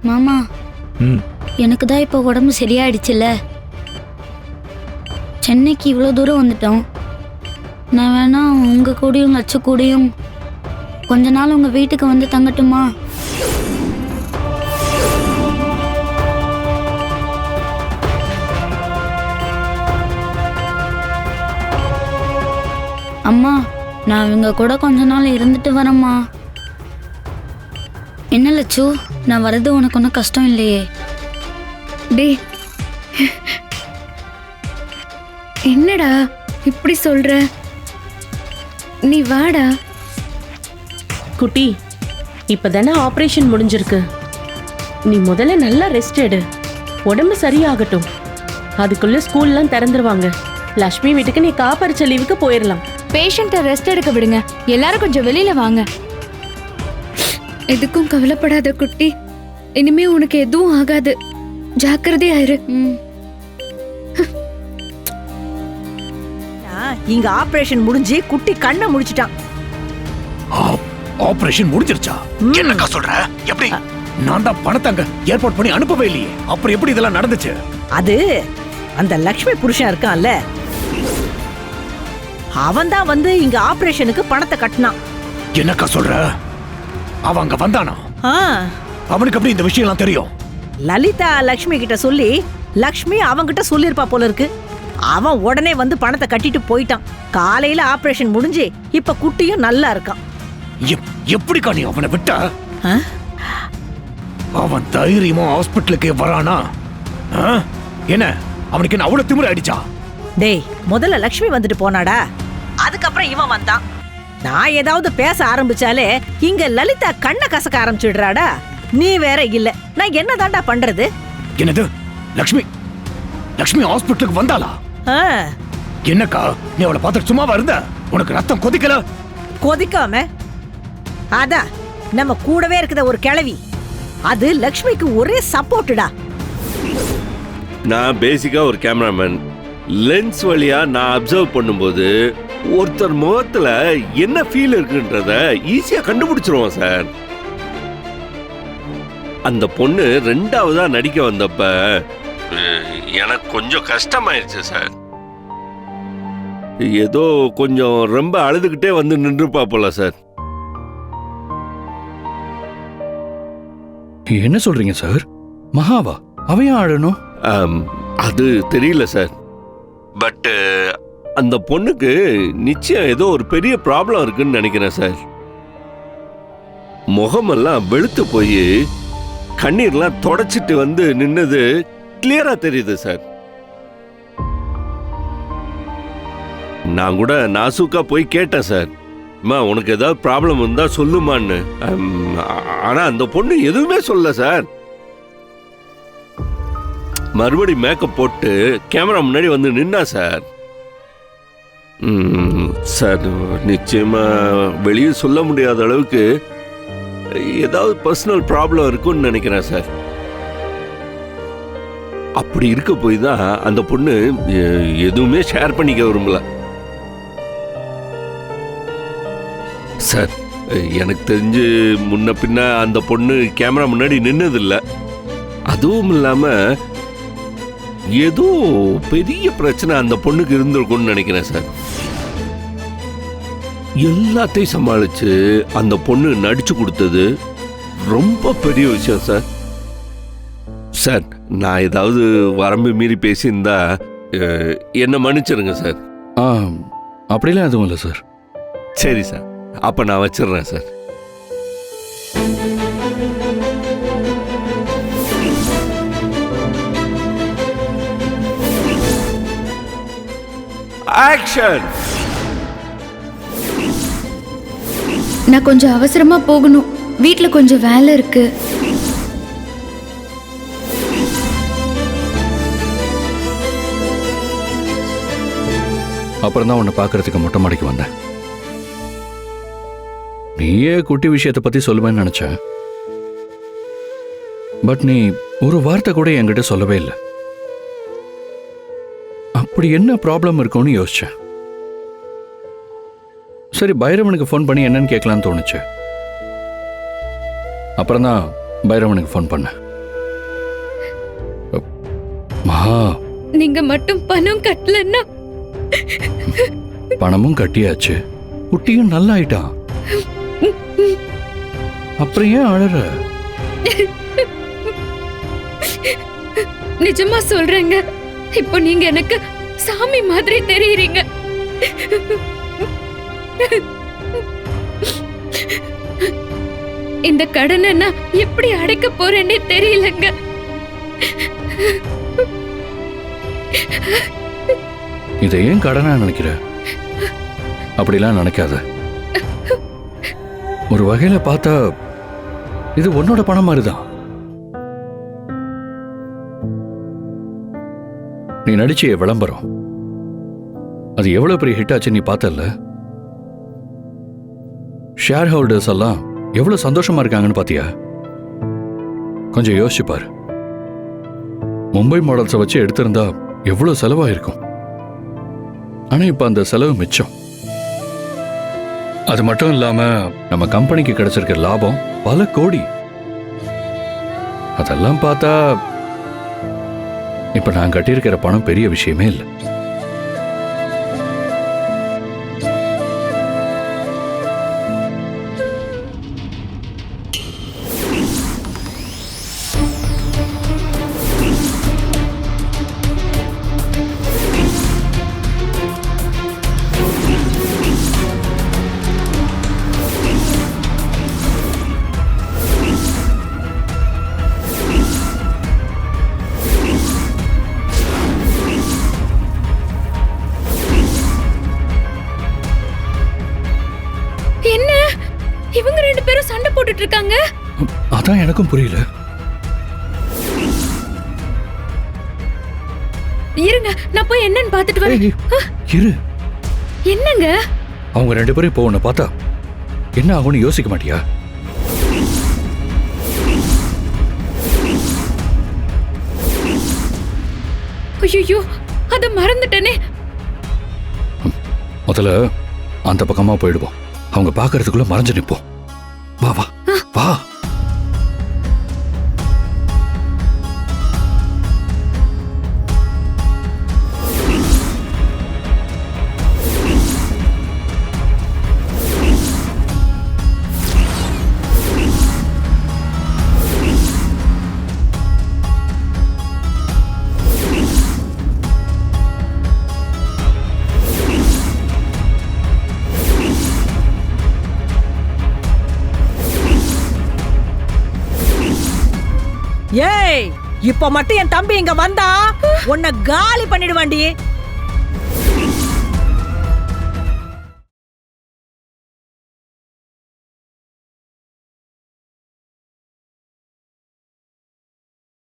மாமா, எனக்கு தான் இப்போ உடம்பு சரியாயிடுச்சுல்ல. சென்னைக்கு இவ்வளோ தூரம் வந்துட்டோம். நான் வேணா உங்க கூடயும் லட்ச கூடயும் கொஞ்ச நாள் உங்க வீட்டுக்கு வந்து தங்கட்டுமா? அம்மா, நான் இவங்க கூட கொஞ்ச நாள் இருந்துட்டு வரேம்மா. என்ன லட்சு, நான் வர்றது உனக்கு ஒன்றும் கஷ்டம் இல்லையே? டேய், என்னடா இப்படி சொல்ற? நீ வாடா. குட்டி, இப்பதானே ஆபரேஷன் முடிஞ்சிருக்கு. நீ முதல்ல நல்லா ரெஸ்ட் எடு. உடம்பு சரியாகட்டும். அதுக்குள்ள ஸ்கூல்லாம் திறந்துருவாங்க. லட்சுமி வீட்டுக்கு நீ காப்பரிச்ச லீவுக்கு போயிடலாம். பேஷண்ட்டை ரெஸ்ட் எடுக்க விடுங்க. எல்லாரும் கொஞ்சம் வெளியில வாங்க. எதுக்கும் கவலைப்படாத குட்டி. இனிமே உனக்கு எதுவும் ஆகாது. ஜாக்கிரதையா இரு. இங்க ஆபரேஷன் முடிஞ்சு குட்டி கண்ணை முடிச்சிட்டான். ஆபரேஷன் முடிஞ்சிருச்சா? என்னக்கா சொல்ற? எப்படி? நான் தான் பணத்தாங்க ஏற்பாடு பண்ணி அனுப்பவே இல்லையே. அப்புறம் எப்படி இதெல்லாம் நடந்துச்சு? அது அந்த லக்ஷ்மி புருஷன் இருக்கான்ல, அவன் தான் வந்து இங்க ஆபரேஷனுக்கு பணத்தை கட்டினான். என்னக்கா சொல்ற? அவன் அங்க வந்தானா? அவனுக்கு எப்படி இந்த விஷயம் எல்லாம் தெரியும்? லலிதா லக்ஷ்மி கிட்ட சொல்லி லக்ஷ்மி அவங்கிட்ட சொல்லிருப்பா போல இருக்கு. அவன் உடனே வந்து பணத்தை கட்டிட்டு போயிட்டான். காலையில ஆபரேஷன் முடிஞ்சு இப்ப குட்டியும் நல்லா இருக்கான். எப்படிக்கா நீ அவனை விட்ட? அவன் தைரியமா ஹாஸ்பிட்டலுக்கு வரானா? என்ன அவனுக்கு என்ன அவ்வளவு திமிரு அடிச்சா? டேய், முதல்ல லக்ஷ்மி வந்துட்டு போனாடா, அதுக்கப்புறம் இவன் வந்தான். நான் ஏதாவது பேச ஆரம்பிச்சாலே இங்க லலிதா கண்ணை கசக்க ஆரம்பிச்சுடுறாடா. நீ வேற இல்ல, நான் என்னதான்டா பண்றது? என்னது? லக்ஷ்மி லக்ஷ்மி ஹாஸ்பிட்டலுக்கு வந்தாளா? என்னக்கா நீ அவளை பார்த்துட்டு சும்மாவா இருந்த? உனக்கு ரத்தம் கொதிக்கல? கொதிக்காம அதான் நம்ம கூடவே இருக்கிற ஒரு கிழவி, அது லக்ஷ்மிக்கு ஒரே சப்போர்ட்டுடா. நான் பேசிக்கா ஒரு கேமராமேன். லென்ஸ் வழியா நான் அப்சர்வ் பண்ணும்போது ஒருத்தர் முகத்துல என்ன ஃபீல் இருக்குன்றத ஈஸியா கண்டுபிடிச்சிருவோம் சார். அந்த பொண்ணு ரெண்டாவதா நடிக்க வந்தப்ப எனக்கு கொஞ்சம் கஷ்டமாயிருச்சு சார். ஏதோ கொஞ்சம் ரொம்ப அழுதுகிட்டே வந்து நின்றுப்பா போல சார். என்ன சொல்றீங்க சார்? மகாவா? அவையா ஆடணும்? அது தெரியல சார். பட் அந்த பொண்ணுக்கு நிச்சயம் ஏதோ ஒரு பெரிய ப்ராப்ளம் இருக்குன்னு நினைக்கிறேன் சார். முகமெல்லாம் வெளுத்து போய் கண்ணீர்லாம் தொடச்சிட்டு வந்து நின்னது கிளியரா தெரியுது சார். நான் கூட நாசூக்கா போய் கேட்டேன் சார், அம்மா உனக்கு ஏதாவது ப்ராப்ளம் இருந்தா சொல்லுமான்னு. ஆனா அந்த பொண்ணு எதுவுமே சொல்ல சார். மறுபடி மேக்கப் போட்டு கேமரா முன்னாடி வந்து நின்னா சார். சார் நிச்சயமா வெளியே சொல்ல முடியாத அளவுக்கு ஏதாவது பர்சனல் ப்ராப்ளம் இருக்குன்னு நினைக்கிறேன் சார். அப்படி இருக்க போய் தான் அந்த பொண்ணு எதுவுமே ஷேர் பண்ணிக்க விரும்பல சார். எனக்கு தெரிஞ்சு முன்ன பின்ன அந்த பொண்ணு கேமரா முன்னாடி நின்னதில்லை. அதுவும் இல்லாம ஏதோ பெரிய பிரச்சனை அந்த பொண்ணுக்கு இருந்திருக்கும்னு நினைக்கிறேன் சார். எல்லாத்தையும் சமாளிச்சு அந்த பொண்ணு நடிச்சு கொடுத்தது ரொம்ப பெரிய விஷயம் சார். சார் நான் ஏதாவது வரம்பு மீறி பேசியிருந்தா என்ன மன்னிச்சிருங்க சார். அப்படிலாம் எதுவும் இல்லை சார். சரி சார், அப்ப நான் வச்சிடுறேன் சார். ஆக்ஷன். நான் கொஞ்சம் அவசரமா போகணும். வீட்ல கொஞ்சம் வேலை இருக்கு. அப்புறம் தான் உன்னை பார்க்கறதுக்கு மொட்டை மாடிக்கு வந்தேன். நீயே குட்டி விஷயத்தை பத்தி சொல்லுவேன்னு நினைச்சேன். பட் நீ ஒரு வார்த்தை கூட என்கிட்ட சொல்லவே இல்லை. அப்படி என்ன ப்ராப்ளம் இருக்கும்னு யோசிச்சேன். சரி, பைரவனுக்கு ஃபோன் பண்ணி என்னன்னு கேட்கலான்னு தோணுச்சு. அப்புறம் தான் பைரவனுக்கு ஃபோன் பண்ணேன். ஆஹா, நீங்க மட்டும் பணம் கட்டலன்னா பணமும் கட்டியாச்சு, குட்டியும் நல்லா ஆயிட்டான். அப்புறம் ஏன் அழற? நிஜமா சொல்றேங்க, இப்போ நீங்க எனக்கு சாமி மாதிரி தெரியுறீங்க. இந்த கடனை நான் எப்படி அடைக்க போறேன்னே தெரியலங்க. இதை ஏன் கடனா நினைக்கிற? அப்படிலாம் நினைக்காத. ஒரு வகையில பார்த்தா இது உன்னோட பணம் மாதிரிதான். நீ நடிச்ச விளம்பரம் அது எவ்வளவு பெரிய ஹிட் ஆச்சு நீ பார்த்தல. ஷேர் ஹோல்டர்ஸ் எல்லாம் எவ்வளவு சந்தோஷமா இருக்காங்கன்னு பாத்தியா? கொஞ்சம் யோசிச்சு பாரு. மும்பை மாடல்ஸை வச்சு எடுத்திருந்தா எவ்வளவு செலவாயிருக்கும். ஆனா இப்ப அந்த செலவு மிச்சம். அது மட்டும் இல்லாம நம்ம கம்பெனிக்கு கிடைச்சிருக்க லாபம் பல கோடி. அதெல்லாம் பார்த்தா இப்ப நான் கட்டியிருக்கிற பணம் பெரிய விஷயமே இல்லை. என்ன இவங்க ரெண்டு பேரும் சண்டை போட்டுட்டு இருக்காங்க? அதான் எனக்கும் புரியல. இருங்க, நான் போய் என்னன்னு பார்த்துட்டு வரேன். இரு. என்னங்க? அவங்க ரெண்டு பேரும் இப்போ உன்னை பார்த்தா என்ன ஆகும்னு யோசிக்க மாட்டியா? ஐயோ, அத மறந்துட்டேனே. முதல்ல அந்த பக்கமா போயிடுவோம். அவங்க பாக்குறதுக்குள்ள மறைஞ்சு நிப்போம். வா வா வா. ஏய், இப்ப மட்டும் என் தம்பி இங்க வந்தா உன்னை காலி பண்ணிடுவாண்டி.